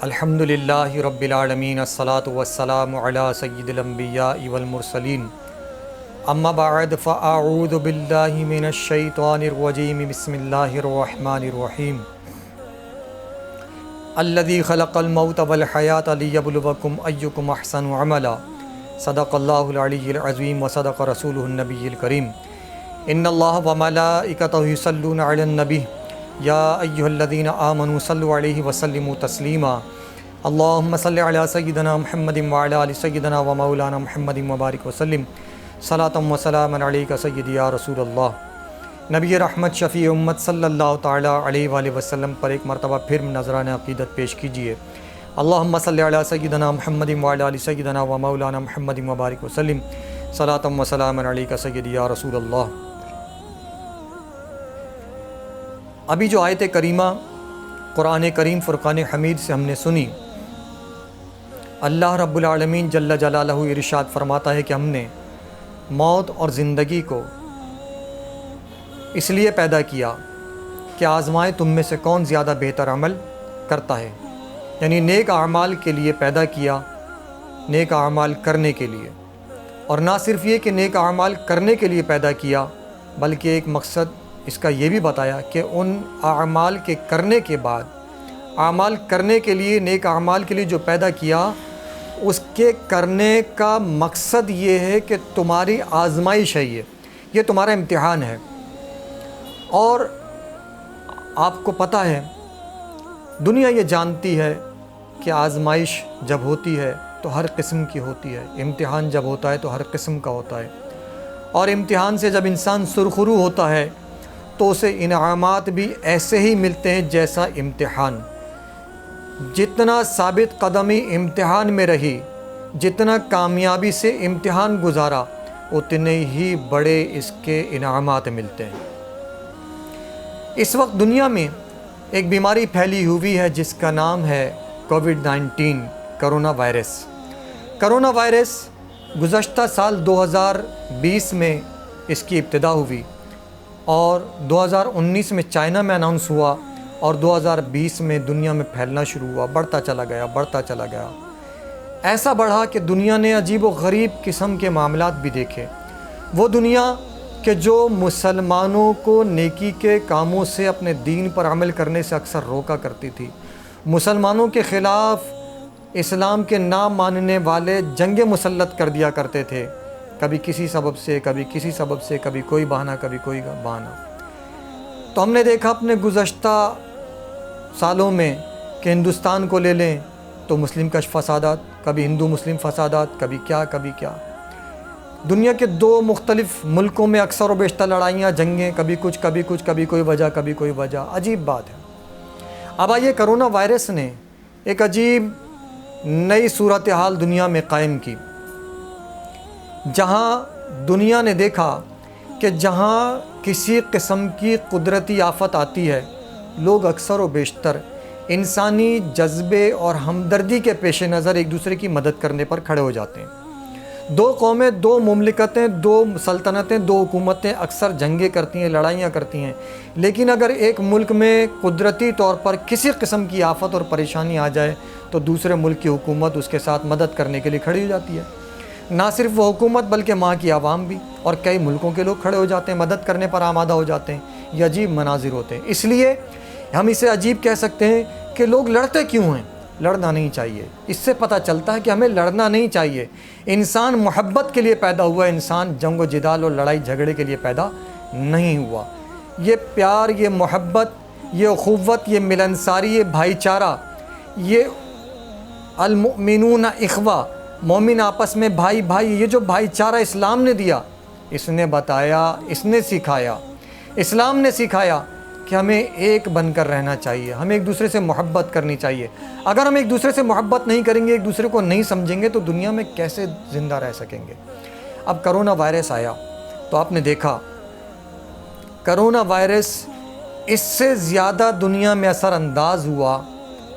الحمدللہ رب العالمین الصلاة والسلام علی سید الانبیاء والمرسلین اما بعد فاعوذ باللہ من الشیطان الرجیم بسم اللہ الرحمن الرحیم الذی خلق الموت والحیاۃ لیبلوکم ایکم احسن عملا صدق اللہ العلی العظیم وصدق رسولہ النبی الکریم ان اللہ وملائکتہ یصلون علی النبی یا ایہا الذین آمنوا صلوا علیہ وسلموا تسلیما اللہم صلی علی سیدنا محمد وعلی آل سیدنا و مولانا محمد مبارک وسلم صلاۃ و سلام علیک سیدی یا رسول اللہ۔ نبی رحمت شفیع امت صلی اللہ تعالیٰ علیہ وآلہ وسلم پر ایک مرتبہ پھر نذران عقیدت پیش کیجیے۔ اللہم صلی علی سیدنا محمد وعلی آل سیدنا و مولانا محمد مبارک وسلم صلاۃ و سلام علیک سیدی یا رسول اللہ۔ ابھی جو آیت کریمہ قرآن کریم فرقان حمید سے ہم نے سنی، اللہ رب العالمین جل جلالہ ارشاد فرماتا ہے کہ ہم نے موت اور زندگی کو اس لیے پیدا کیا کہ آزمائے تم میں سے کون زیادہ بہتر عمل کرتا ہے، یعنی نیک اعمال کے لیے پیدا کیا، نیک اعمال کرنے کے لیے۔ اور نہ صرف یہ کہ نیک اعمال کرنے کے لیے پیدا کیا، بلکہ ایک مقصد اس کا یہ بھی بتایا کہ ان اعمال کے کرنے کے بعد، اعمال کرنے کے لیے، نیک اعمال کے لیے جو پیدا کیا، اس کے کرنے کا مقصد یہ ہے کہ تمہاری آزمائش ہے، یہ تمہارا امتحان ہے۔ اور آپ کو پتہ ہے، دنیا یہ جانتی ہے کہ آزمائش جب ہوتی ہے تو ہر قسم کی ہوتی ہے، امتحان جب ہوتا ہے تو ہر قسم کا ہوتا ہے، اور امتحان سے جب انسان سرخرو ہوتا ہے تو اسے انعامات بھی ایسے ہی ملتے ہیں جیسا امتحان۔ جتنا ثابت قدمی امتحان میں رہی، جتنا کامیابی سے امتحان گزارا، اتنے ہی بڑے اس کے انعامات ملتے ہیں۔ اس وقت دنیا میں ایک بیماری پھیلی ہوئی ہے جس کا نام ہے COVID-19, corona virus. Corona virus گزشتہ سال 2020 میں اس کی ابتدا ہوئی، اور 2019 میں چائنا میں اناؤنس ہوا، اور 2020 میں دنیا میں پھیلنا شروع ہوا، بڑھتا چلا گیا۔ ایسا بڑھا کہ دنیا نے عجیب و غریب قسم کے معاملات بھی دیکھے۔ وہ دنیا کہ جو مسلمانوں کو نیکی کے کاموں سے، اپنے دین پر عمل کرنے سے اکثر روکا کرتی تھی، مسلمانوں کے خلاف اسلام کے نہ ماننے والے جنگ مسلط کر دیا کرتے تھے، کبھی کسی سبب سے، کبھی کسی سبب سے، کبھی کوئی بہانہ، کبھی کوئی بہانہ۔ تو ہم نے دیکھا اپنے گزشتہ سالوں میں کہ ہندوستان کو لے لیں تو مسلم کش فسادات، کبھی ہندو مسلم فسادات، کبھی کیا۔ دنیا کے دو مختلف ملکوں میں اکثر و بیشتر لڑائیاں، جنگیں، کبھی کچھ، کبھی کوئی وجہ۔ عجیب بات ہے۔ اب آئیے، کرونا وائرس نے ایک عجیب نئی صورتحال دنیا میں قائم کی، جہاں دنیا نے دیکھا کہ جہاں کسی قسم کی قدرتی آفت آتی ہے، لوگ اکثر و بیشتر انسانی جذبے اور ہمدردی کے پیش نظر ایک دوسرے کی مدد کرنے پر کھڑے ہو جاتے ہیں۔ دو قومیں، دو مملکتیں، دو سلطنتیں، دو حکومتیں اکثر جنگیں کرتی ہیں، لڑائیاں کرتی ہیں، لیکن اگر ایک ملک میں قدرتی طور پر کسی قسم کی آفت اور پریشانی آ جائے تو دوسرے ملک کی حکومت اس کے ساتھ مدد کرنے کے لیے کھڑی ہو جاتی ہے۔ نہ صرف وہ حکومت بلکہ وہاں کی عوام بھی، اور کئی ملکوں کے لوگ کھڑے ہو جاتے ہیں، مدد کرنے پر آمادہ ہو جاتے ہیں۔ یہ عجیب مناظر ہوتے ہیں۔ اس لیے ہم اسے عجیب کہہ سکتے ہیں کہ لوگ لڑتے کیوں ہیں؟ لڑنا نہیں چاہیے۔ اس سے پتہ چلتا ہے کہ ہمیں لڑنا نہیں چاہیے۔ انسان محبت کے لیے پیدا ہوا ہے، انسان جنگ و جدال اور لڑائی جھگڑے کے لیے پیدا نہیں ہوا۔ یہ پیار، یہ محبت، یہ اخوت، یہ ملنساری، یہ بھائی چارہ، یہ المؤمنون اخوہ، مومن آپس میں بھائی، یہ جو بھائی چارہ اسلام نے دیا، اس نے بتایا، اس نے سکھایا، اسلام نے سکھایا کہ ہمیں ایک بن کر رہنا چاہیے، ہمیں ایک دوسرے سے محبت کرنی چاہیے۔ اگر ہم ایک دوسرے سے محبت نہیں کریں گے، ایک دوسرے کو نہیں سمجھیں گے تو دنیا میں کیسے زندہ رہ سکیں گے؟ اب کرونا وائرس آیا تو آپ نے دیکھا کرونا وائرس اس سے زیادہ دنیا میں اثر انداز ہوا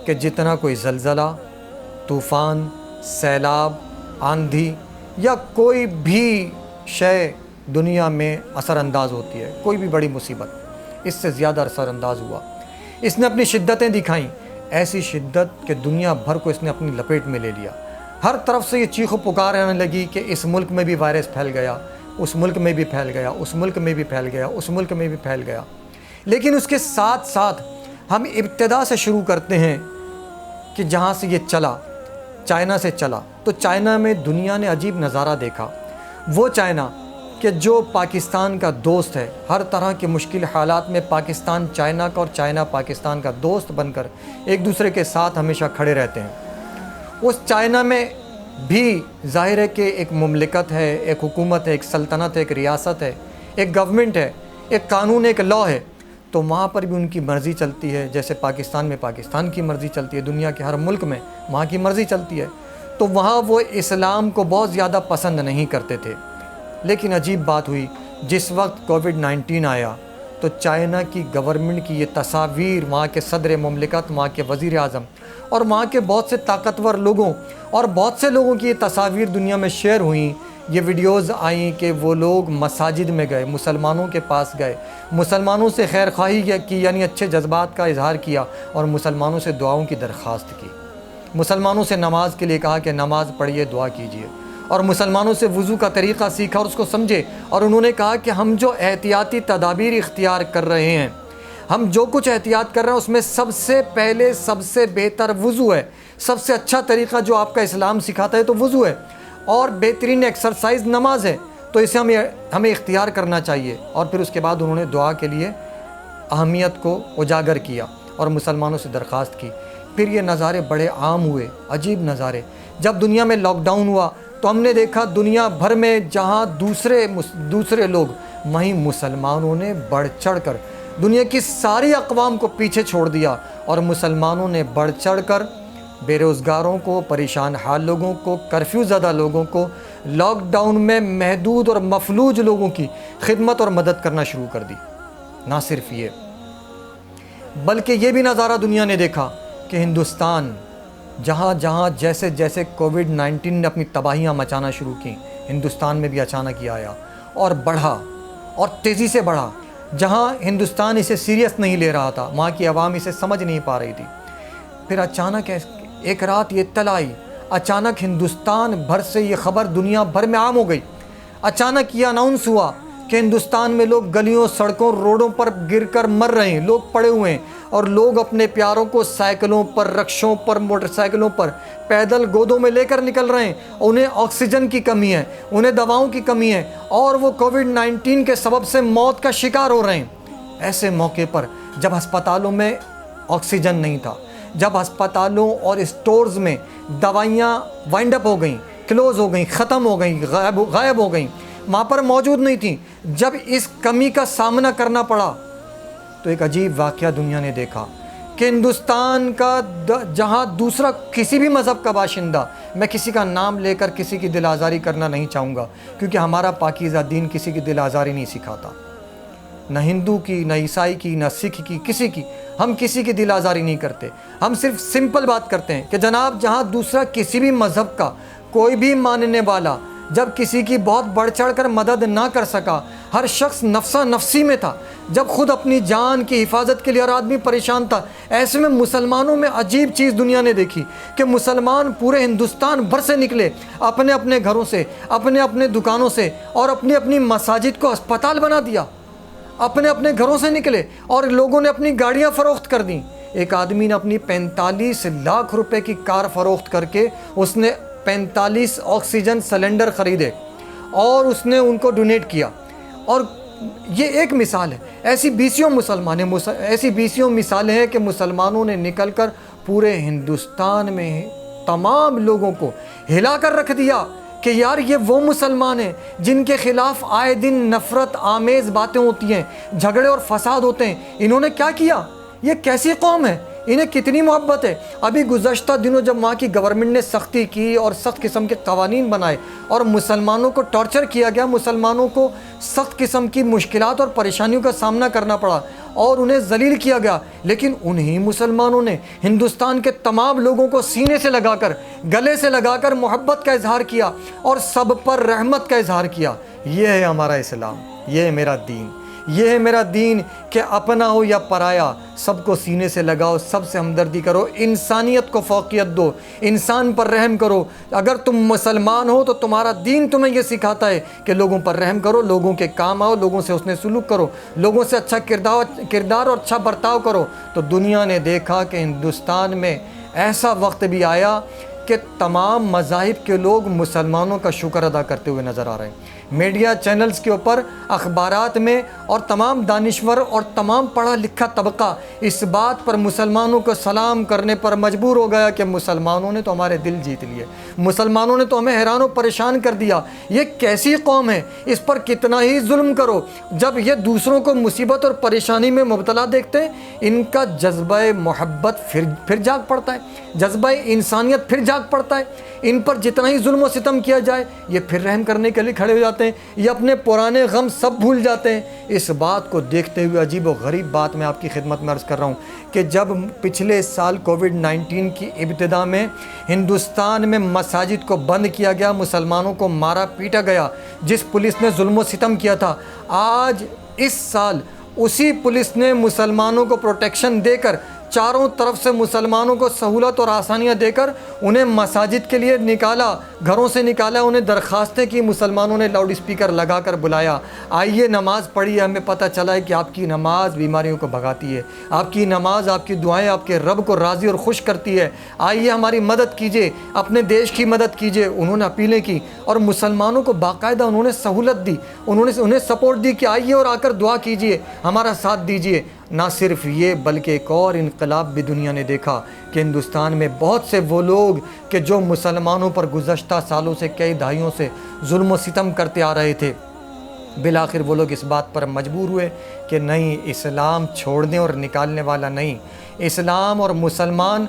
کہ جتنا کوئی زلزلہ، طوفان، سیلاب، آندھی یا کوئی بھی شے دنیا میں اثر انداز ہوتی ہے، کوئی بھی بڑی مصیبت، اس سے زیادہ اثر انداز ہوا۔ اس نے اپنی شدتیں دکھائیں، ایسی شدت کہ دنیا بھر کو اس نے اپنی لپیٹ میں لے لیا۔ ہر طرف سے یہ چیخ و پکار آنے لگی کہ اس ملک میں بھی وائرس پھیل گیا، اس ملک میں بھی پھیل گیا، اس ملک میں بھی پھیل گیا، اس ملک میں بھی پھیل گیا۔ لیکن اس کے ساتھ ساتھ ہم ابتدا سے شروع کرتے ہیں کہ جہاں سے یہ چلا، چائنا سے چلا، تو چائنا میں دنیا نے عجیب نظارہ دیکھا۔ وہ چائنا کہ جو پاکستان کا دوست ہے، ہر طرح کے مشکل حالات میں پاکستان چائنا کا اور چائنا پاکستان کا دوست بن کر ایک دوسرے کے ساتھ ہمیشہ کھڑے رہتے ہیں۔ اس چائنا میں بھی ظاہر ہے کہ ایک مملکت ہے، ایک حکومت ہے، ایک سلطنت ہے، ایک ریاست ہے، ایک گورنمنٹ ہے، ایک قانون، ایک لاء ہے، تو وہاں پر بھی ان کی مرضی چلتی ہے۔ جیسے پاکستان میں پاکستان کی مرضی چلتی ہے، دنیا کے ہر ملک میں وہاں کی مرضی چلتی ہے۔ تو وہاں وہ اسلام کو بہت زیادہ پسند نہیں کرتے تھے۔ لیکن عجیب بات ہوئی، جس وقت کووڈ-19 آیا تو چائنا کی گورنمنٹ کی یہ تصاویر وہاں کے صدر مملکت، وہاں کے وزیر اعظم اور وہاں کے بہت سے طاقتور لوگوں اور بہت سے لوگوں کی یہ تصاویر دنیا میں شیئر ہوئیں، یہ ویڈیوز آئیں کہ وہ لوگ مساجد میں گئے، مسلمانوں کے پاس گئے، مسلمانوں سے خیر خواہی کی، یعنی اچھے جذبات کا اظہار کیا اور مسلمانوں سے دعاؤں کی درخواست کی، مسلمانوں سے نماز کے لیے کہا کہ نماز پڑھیے، دعا کیجیے، اور مسلمانوں سے وضو کا طریقہ سیکھا اور اس کو سمجھے، اور انہوں نے کہا کہ ہم جو احتیاطی تدابیر اختیار کر رہے ہیں، ہم جو کچھ احتیاط کر رہے ہیں اس میں سب سے پہلے سب سے بہتر وضو ہے، سب سے اچھا طریقہ جو آپ کا اسلام سکھاتا ہے تو وضو ہے، اور بہترین ایکسرسائز نماز ہے، تو اسے ہمیں اختیار کرنا چاہیے۔ اور پھر اس کے بعد انہوں نے دعا کے لیے اہمیت کو اجاگر کیا اور مسلمانوں سے درخواست کی۔ پھر یہ نظارے بڑے عام ہوئے، عجیب نظارے۔ جب دنیا میں لاک ڈاؤن ہوا تو ہم نے دیکھا دنیا بھر میں جہاں دوسرے لوگ، وہیں مسلمانوں نے بڑھ چڑھ کر دنیا کی ساری اقوام کو پیچھے چھوڑ دیا، اور مسلمانوں نے بڑھ چڑھ کر بے روزگاروں کو، پریشان حال لوگوں کو، کرفیو زدہ لوگوں کو، لاک ڈاؤن میں محدود اور مفلوج لوگوں کی خدمت اور مدد کرنا شروع کر دی۔ نہ صرف یہ، بلکہ یہ بھی نظارہ دنیا نے دیکھا کہ ہندوستان جہاں جہاں جیسے جیسے کووڈ-19 نے اپنی تباہیاں مچانا شروع کی، ہندوستان میں بھی اچانک یہ آیا اور بڑھا اور تیزی سے بڑھا۔ جہاں ہندوستان اسے سیریس نہیں لے رہا تھا، وہاں کی عوام اسے سمجھ نہیں پا رہی تھی، پھر اچانک ایک رات یہ اطلاع آئی، اچانک ہندوستان بھر سے یہ خبر دنیا بھر میں عام ہو گئی۔ اچانک یہ اناؤنس ہوا کہ ہندوستان میں لوگ گلیوں، سڑکوں، روڈوں پر گر کر مر رہے ہیں، لوگ پڑے ہوئے ہیں، اور لوگ اپنے پیاروں کو سائیکلوں پر، رکشوں پر، موٹر سائیکلوں پر پیدل گودوں میں لے کر نکل رہے ہیں۔ انہیں آکسیجن کی کمی ہے، انہیں دواؤں کی کمی ہے، اور وہ کووڈ-19 کے سبب سے موت کا شکار ہو رہے ہیں۔ ایسے موقع پر جب ہسپتالوں میں آکسیجن نہیں تھا، جب ہسپتالوں اور اسٹورز میں دوائیاں وائنڈ اپ ہو گئیں، کلوز ہو گئیں، ختم ہو گئیں، غائب ہو گئیں، وہاں پر موجود نہیں تھیں، جب اس کمی کا سامنا کرنا پڑا تو ایک عجیب واقعہ دنیا نے دیکھا کہ ہندوستان کا جہاں دوسرا کسی بھی مذہب کا باشندہ، میں کسی کا نام لے کر کسی کی دل آزاری کرنا نہیں چاہوں گا، کیونکہ ہمارا پاکیزہ دین کسی کی دل آزاری نہیں سکھاتا، نہ ہندو کی، نہ عیسائی کی، نہ سکھ کی، کسی کی، ہم کسی کی دل آزاری نہیں کرتے۔ ہم صرف سمپل بات کرتے ہیں کہ جناب جہاں دوسرا کسی بھی مذہب کا کوئی بھی ماننے والا جب کسی کی بہت بڑھ چڑھ کر مدد نہ کر سکا، ہر شخص نفسا نفسی میں تھا، جب خود اپنی جان کی حفاظت کے لیے ہر آدمی پریشان تھا، ایسے میں مسلمانوں میں عجیب چیز دنیا نے دیکھی کہ مسلمان پورے ہندوستان بھر سے نکلے، اپنے اپنے گھروں سے، اپنے اپنے دکانوں سے، اور اپنی اپنی مساجد کو اسپتال بنا دیا، اپنے اپنے گھروں سے نکلے، اور لوگوں نے اپنی گاڑیاں فروخت کر دیں۔ ایک آدمی نے اپنی 45 لاکھ روپے کی کار فروخت کر کے اس نے 45 آکسیجن سلنڈر خریدے اور اس نے ان کو ڈونیٹ کیا۔ اور یہ ایک مثال ہے، ایسی بیسیوں مثالیں ہیں کہ مسلمانوں نے نکل کر پورے ہندوستان میں تمام لوگوں کو ہلا کر رکھ دیا کہ یار یہ وہ مسلمان ہیں جن کے خلاف آئے دن نفرت آمیز باتیں ہوتی ہیں، جھگڑے اور فساد ہوتے ہیں، انہوں نے کیا کیا؟ یہ کیسی قوم ہے؟ انہیں کتنی محبت ہے؟ ابھی گزشتہ دنوں جب وہاں کی گورنمنٹ نے سختی کی اور سخت قسم کے قوانین بنائے اور مسلمانوں کو ٹارچر کیا گیا، مسلمانوں کو سخت قسم کی مشکلات اور پریشانیوں کا سامنا کرنا پڑا اور انہیں ذلیل کیا گیا، لیکن انہی مسلمانوں نے ہندوستان کے تمام لوگوں کو سینے سے لگا کر، گلے سے لگا کر محبت کا اظہار کیا اور سب پر رحمت کا اظہار کیا۔ یہ ہے ہمارا اسلام، یہ ہے میرا دین، یہ ہے میرا دین کہ اپنا ہو یا پرایا سب کو سینے سے لگاؤ، سب سے ہمدردی کرو، انسانیت کو فوقیت دو، انسان پر رحم کرو۔ اگر تم مسلمان ہو تو تمہارا دین تمہیں یہ سکھاتا ہے کہ لوگوں پر رحم کرو، لوگوں کے کام آؤ، لوگوں سے حسن سلوک کرو، لوگوں سے اچھا کردار اور اچھا برتاؤ کرو۔ تو دنیا نے دیکھا کہ ہندوستان میں ایسا وقت بھی آیا کہ تمام مذاہب کے لوگ مسلمانوں کا شکر ادا کرتے ہوئے نظر آ رہے ہیں۔ میڈیا چینلز کے اوپر، اخبارات میں، اور تمام دانشور اور تمام پڑھا لکھا طبقہ اس بات پر مسلمانوں کو سلام کرنے پر مجبور ہو گیا کہ مسلمانوں نے تو ہمارے دل جیت لیے، مسلمانوں نے تو ہمیں حیران و پریشان کر دیا۔ یہ کیسی قوم ہے، اس پر کتنا ہی ظلم کرو، جب یہ دوسروں کو مصیبت اور پریشانی میں مبتلا دیکھتے ہیں ان کا جذبہ محبت پھر جاگ پڑتا ہے، جذبہ انسانیت پھر جاگ پڑتا ہے۔ ان پر جتنا ہی ظلم و ستم کیا جائے یہ پھر رحم کرنے کے لیے کھڑے ہو جاتے ہیں، یہ اپنے پرانے غم سب بھول جاتے ہیں۔ اس بات کو دیکھتے ہوئے عجیب و غریب بات میں آپ کی خدمت میں عرض کر رہا ہوں کہ جب پچھلے سال کووڈ-19 کی ابتدا میں ہندوستان میں مساجد کو بند کیا گیا، مسلمانوں کو مارا پیٹا گیا، جس پولیس نے ظلم و ستم کیا تھا، آج اس سال اسی پولیس نے مسلمانوں کو پروٹیکشن دے کر، چاروں طرف سے مسلمانوں کو سہولت اور آسانیاں دے کر انہیں مساجد کے لیے نکالا، گھروں سے نکالا، انہیں درخواستیں کی، مسلمانوں نے لاؤڈ اسپیکر لگا کر بلایا، آئیے نماز پڑھیے، ہمیں پتہ چلا ہے کہ آپ کی نماز بیماریوں کو بھگاتی ہے، آپ کی نماز، آپ کی دعائیں آپ کے رب کو راضی اور خوش کرتی ہے، آئیے ہماری مدد کیجیے، اپنے دیش کی مدد کیجیے۔ انہوں نے اپیلیں کی اور مسلمانوں کو باقاعدہ انہوں نے سہولت دی، انہیں سپورٹ دی کہ آئیے اور آ کر دعا کیجیے، ہمارا ساتھ دیجیے۔ نہ صرف یہ بلکہ ایک اور انقلاب بھی دنیا نے دیکھا کہ ہندوستان میں بہت سے وہ لوگ کہ جو مسلمانوں پر گزشتہ سالوں سے، کئی دہائیوں سے ظلم و ستم کرتے آ رہے تھے، بالآخر وہ لوگ اس بات پر مجبور ہوئے کہ نہیں، اسلام چھوڑنے اور نکالنے والا نہیں، اسلام اور مسلمان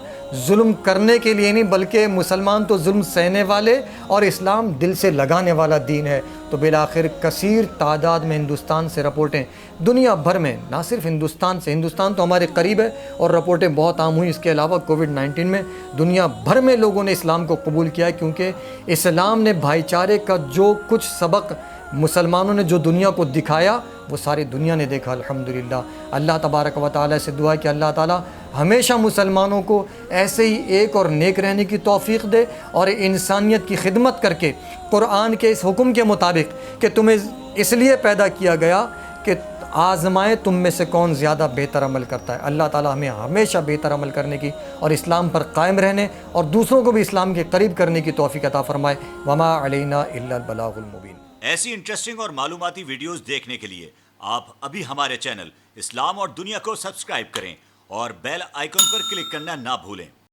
ظلم کرنے کے لیے نہیں بلکہ مسلمان تو ظلم سہنے والے اور اسلام دل سے لگانے والا دین ہے۔ تو بالآخر کثیر تعداد میں ہندوستان سے رپورٹیں، دنیا بھر میں، نہ صرف ہندوستان سے، ہندوستان تو ہمارے قریب ہے اور رپورٹیں بہت عام ہوئیں، اس کے علاوہ کووڈ-19 میں دنیا بھر میں لوگوں نے اسلام کو قبول کیا ہے، کیونکہ اسلام نے بھائی چارے کا جو کچھ سبق مسلمانوں نے جو دنیا کو دکھایا وہ ساری دنیا نے دیکھا الحمدللہ۔ اللہ تبارک و تعالیٰ سے دعا ہے کہ اللہ تعالیٰ ہمیشہ مسلمانوں کو ایسے ہی ایک اور نیک رہنے کی توفیق دے اور انسانیت کی خدمت کر کے قرآن کے اس حکم کے مطابق کہ تمہیں اس لیے پیدا کیا گیا کہ آزمائے تم میں سے کون زیادہ بہتر عمل کرتا ہے۔ اللہ تعالیٰ ہمیں ہمیشہ بہتر عمل کرنے کی اور اسلام پر قائم رہنے اور دوسروں کو بھی اسلام کے قریب کرنے کی توفیق عطا فرمائے۔ وما علینا الا البلاغ المبین۔ ایسی انٹرسٹنگ اور معلوماتی ویڈیوز دیکھنے کے لیے آپ ابھی ہمارے چینل اسلام اور دنیا کو سبسکرائب کریں اور بیل آئیکن پر کلک کرنا نہ بھولیں۔